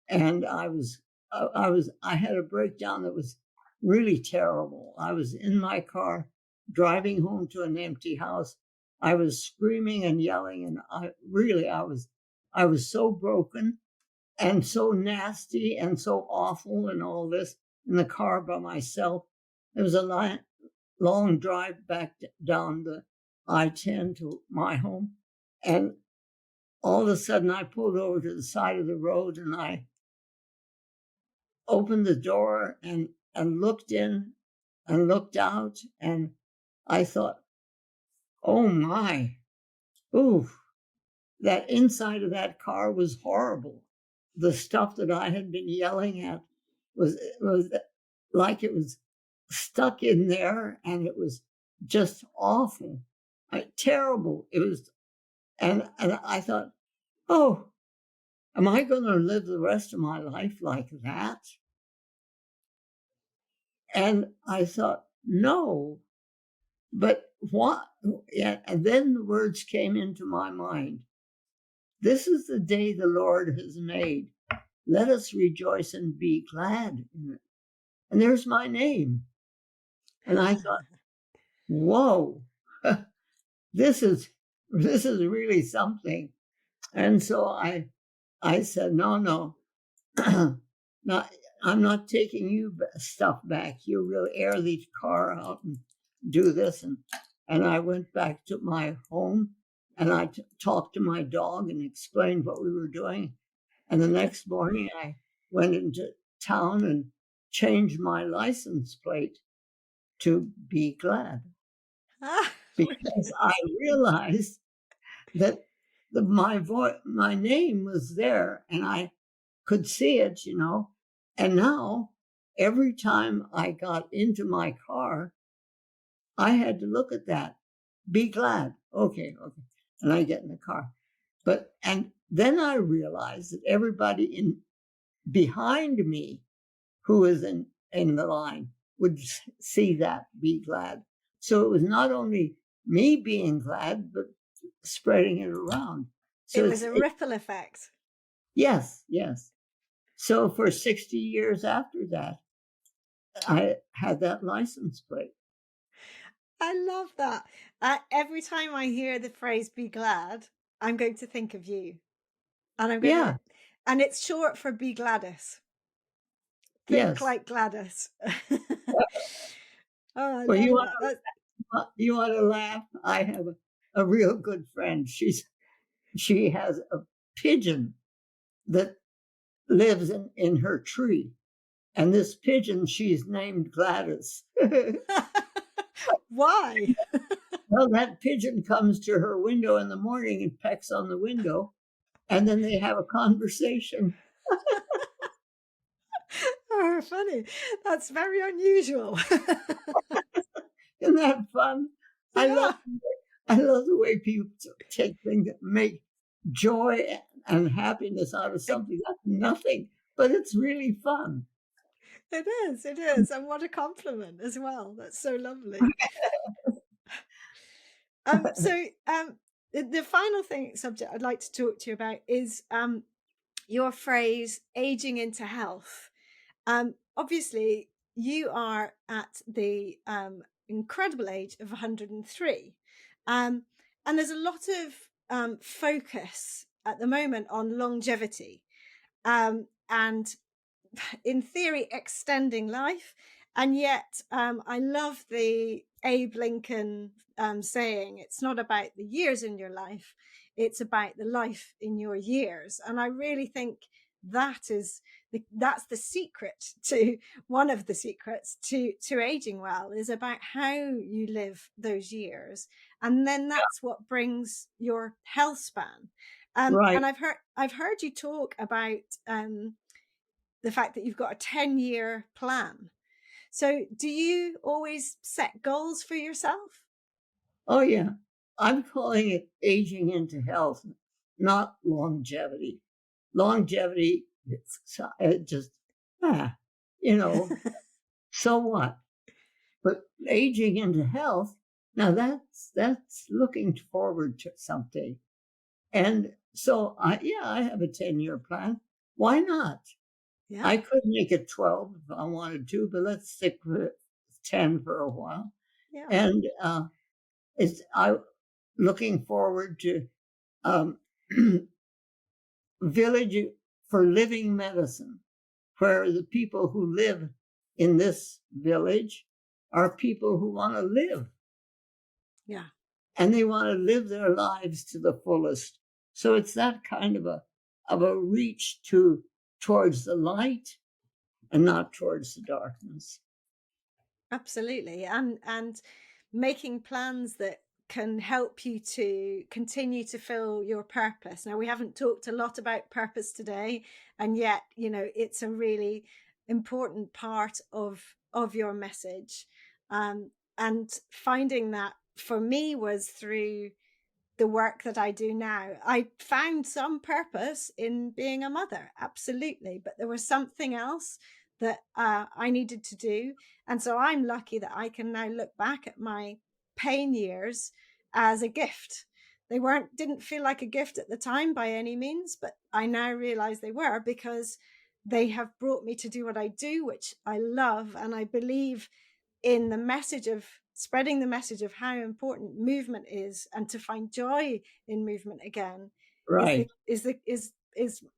and I had a breakdown that was really terrible. I was in my car driving home to an empty house. I was screaming and yelling, and I was so broken and so nasty and so awful and all this in the car by myself. It was a long drive back down the I-10 to my home. And all of a sudden I pulled over to the side of the road and I opened the door and looked in and looked out. And I thought, Oh my. Ooh, that inside of that car was horrible. The stuff that I had been yelling at was like it was stuck in there, and it was just awful, terrible. It was, and I thought, oh, am I going to live the rest of my life like that? And I thought, no, but what? Yeah, and then the words came into my mind. This is the day the Lord has made. Let us rejoice and be glad in it. And there's my name. And I thought, whoa, this is really something. And so I said, no, not, I'm not taking you stuff back. You will air the car out and do this. And I went back to my home, and I talked to my dog and explained what we were doing. And the next morning I went into town and changed my license plate to Be Glad, because I realized that my name was there, and I could see it, And now every time I got into my car, I had to look at that. Be glad. Okay. And I get in the car. And then I realized that everybody behind me who was in the line would see that, be glad. So it was not only me being glad, but spreading it around. So it was a ripple effect. Yes. So for 60 years after that, I had that license plate. I love that. Every time I hear the phrase "be glad," I'm going to think of you, and I'm going to, and it's short for Be Gladys. Think like Gladys. Oh, I love that. You want to laugh? I have a real good friend. She has a pigeon that lives in her tree, and this pigeon she's named Gladys. Why? Well, that pigeon comes to her window in the morning and pecks on the window, and then they have a conversation. Oh, funny. That's very unusual. Isn't that fun? Yeah. I love the way people take things that make joy and happiness out of something that's nothing, but it's really fun. It is. And what a compliment as well. That's so lovely. The final subject I'd like to talk to you about is your phrase aging into health. Obviously, you are at the incredible age of 103. And there's a lot of focus at the moment on longevity and, in theory, extending life. And yet, I love the Abe Lincoln saying, it's not about the years in your life, it's about the life in your years. And I really think that's the secret to one of the secrets to aging well, is about how you live those years, and then that's what brings your health span. Right. And I've heard you talk about the fact that you've got a 10-year plan. So do you always set goals for yourself? Oh yeah, I'm calling it aging into health, not longevity. Longevity, it just, so what? But aging into health, now that's looking forward to something. And so I have a 10-year plan. Why not? Yeah. I could make it 12 if I wanted to, but let's stick with 10 for a while. Yeah. And I'm looking forward to Village for Living Medicine, where the people who live in this village are people who want to live. Yeah. And they want to live their lives to the fullest. So it's that kind of a reach towards the light and not towards the darkness. Absolutely. And making plans that can help you to continue to fill your purpose. Now, we haven't talked a lot about purpose today, and yet, it's a really important part of your message. And finding that for me was through the work that I do now. I found some purpose in being a mother, absolutely, but there was something else that I needed to do. And so I'm lucky that I can now look back at my pain years as a gift. They didn't feel like a gift at the time by any means, but I now realize they were, because they have brought me to do what I do, which I love. And I believe in the message of spreading the message of how important movement is, and to find joy in movement again, Right. is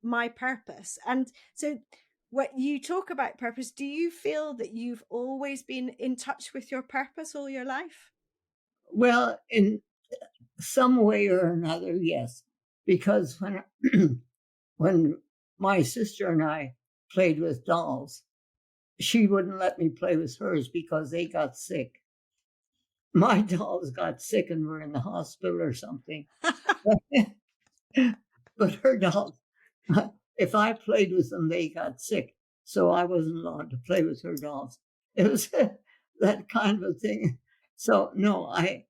my purpose. And so, what you talk about purpose, do you feel that you've always been in touch with your purpose all your life? Well, in some way or another, yes. Because when my sister and I played with dolls, she wouldn't let me play with hers because they got sick. My dolls got sick and were in the hospital or something. But her dolls, if I played with them, they got sick. So I wasn't allowed to play with her dolls. It was that kind of a thing. So no, I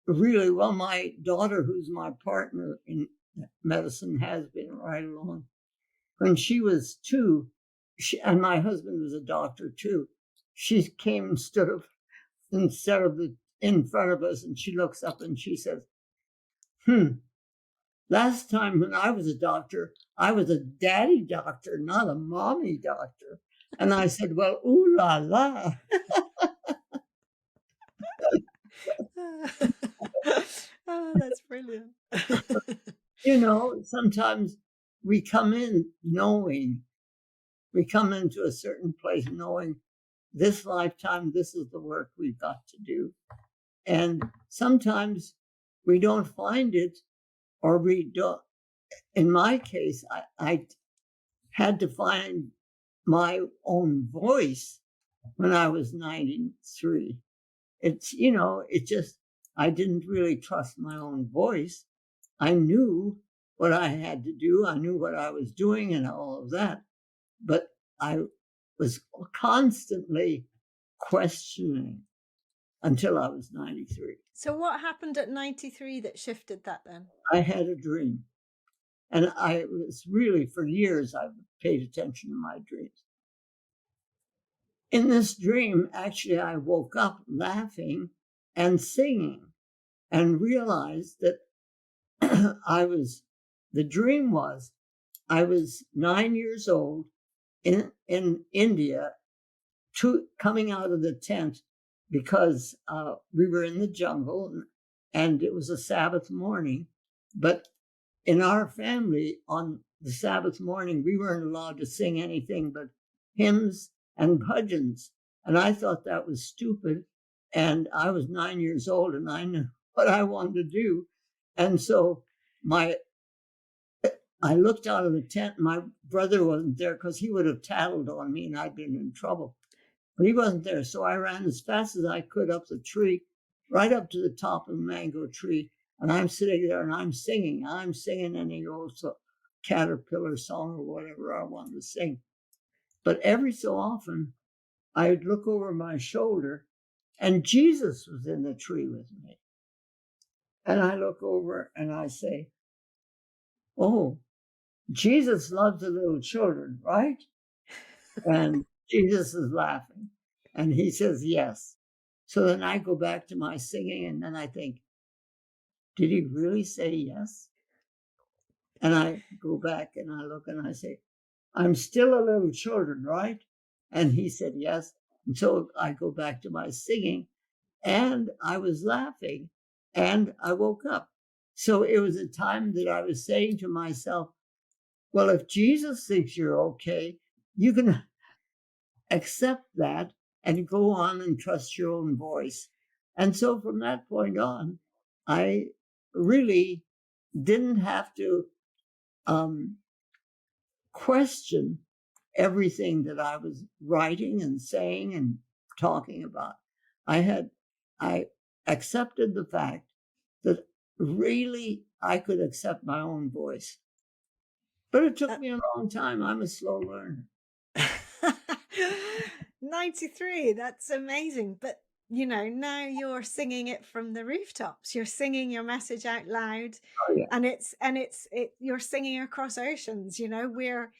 really, well, my daughter, who's my partner in medicine, has been right along. When she was 2, and my husband was a doctor too, she came and stood up in front of us, and she looks up and she says, last time when I was a doctor, I was a daddy doctor, not a mommy doctor. And I said, well, ooh la la. Oh, that's brilliant. Sometimes we come into a certain place knowing this lifetime, this is the work we've got to do. And sometimes we don't find it, or we don't. In my case, I had to find my own voice when I was 93. I didn't really trust my own voice. I knew what I had to do. I knew what I was doing and all of that. But I was constantly questioning until I was 93. So what happened at 93 that shifted that then? I had a dream. And I was really, for years, I've paid attention to my dreams. In this dream, actually, I woke up laughing and singing and realized that the dream was, I was 9 years old in India, coming out of the tent because we were in the jungle and it was a Sabbath morning. But in our family, on the Sabbath morning, we weren't allowed to sing anything but hymns and bhajans. And I thought that was stupid. And I was 9 years old and I knew what I wanted to do. And so I looked out of the tent. My brother wasn't there because he would have tattled on me and I'd been in trouble. But he wasn't there. So I ran as fast as I could up the tree, right up to the top of the mango tree. And I'm sitting there and I'm singing. I'm singing any old caterpillar song or whatever I wanted to sing. But every so often, I'd look over my shoulder and Jesus was in the tree with me. And I look over and I say, oh, Jesus loves the little children, right? And Jesus is laughing. And he says, yes. So then I go back to my singing and then I think, did he really say yes? And I go back and I look and I say, I'm still a little children, right? And he said, yes. And so I go back to my singing and I was laughing and I woke up. So it was a time that I was saying to myself, well, if Jesus thinks you're okay, you can accept that and go on and trust your own voice. And so from that point on, I really didn't have to question everything that I was writing and saying and talking about. I accepted the fact that really I could accept my own voice. But it took me a long time. I'm a slow learner. 93, that's amazing. But now you're singing it from the rooftops. You're singing your message out loud. Oh, yeah. And you're singing across oceans. We're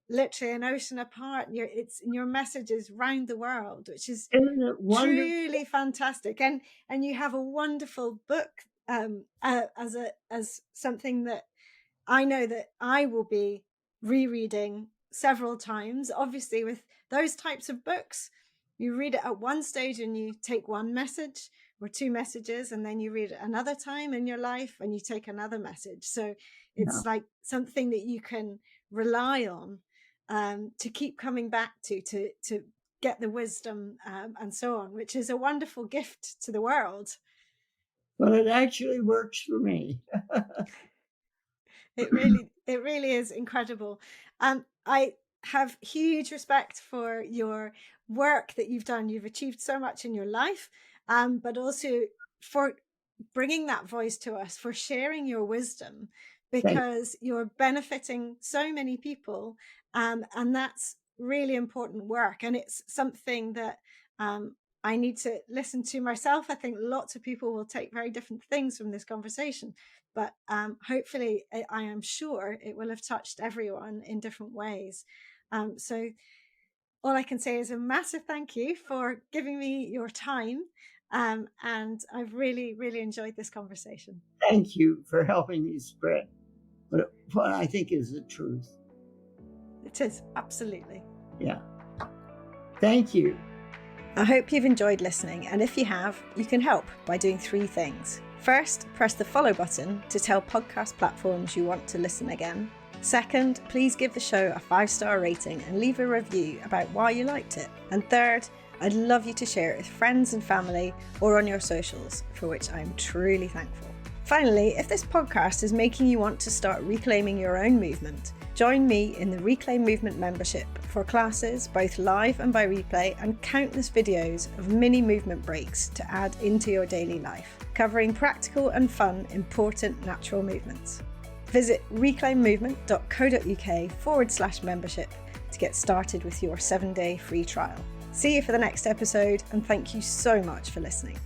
literally an ocean apart. Your message is round the world, which is truly fantastic. And you have a wonderful book as something that I know that I will be rereading several times. Obviously, with those types of books, you read it at one stage and you take one message or two messages, and then you read it another time in your life and you take another message. So it's like something that you can rely on to keep coming back to get the wisdom and so on, which is a wonderful gift to the world. Well, it actually works for me. It really is incredible. I have huge respect for your work that you've done. You've achieved so much in your life, but also for bringing that voice to us, for sharing your wisdom, because you're benefiting so many people. And that's really important work. And it's something that I need to listen to myself. I think lots of people will take very different things from this conversation. But hopefully, I am sure it will have touched everyone in different ways. So all I can say is a massive thank you for giving me your time. And I've really, really enjoyed this conversation. Thank you for helping me spread what I think is the truth. It is, absolutely. Yeah. Thank you. I hope you've enjoyed listening. And if you have, you can help by doing 3 things. First, press the follow button to tell podcast platforms you want to listen again. Second, please give the show a 5-star rating and leave a review about why you liked it. And third, I'd love you to share it with friends and family or on your socials, for which I'm truly thankful. Finally, if this podcast is making you want to start reclaiming your own movement, join me in the Reclaim Movement membership for classes, both live and by replay, and countless videos of mini movement breaks to add into your daily life, covering practical and fun, important natural movements. Visit reclaimmovement.co.uk/membership to get started with your 7-day free trial. See you for the next episode, and thank you so much for listening.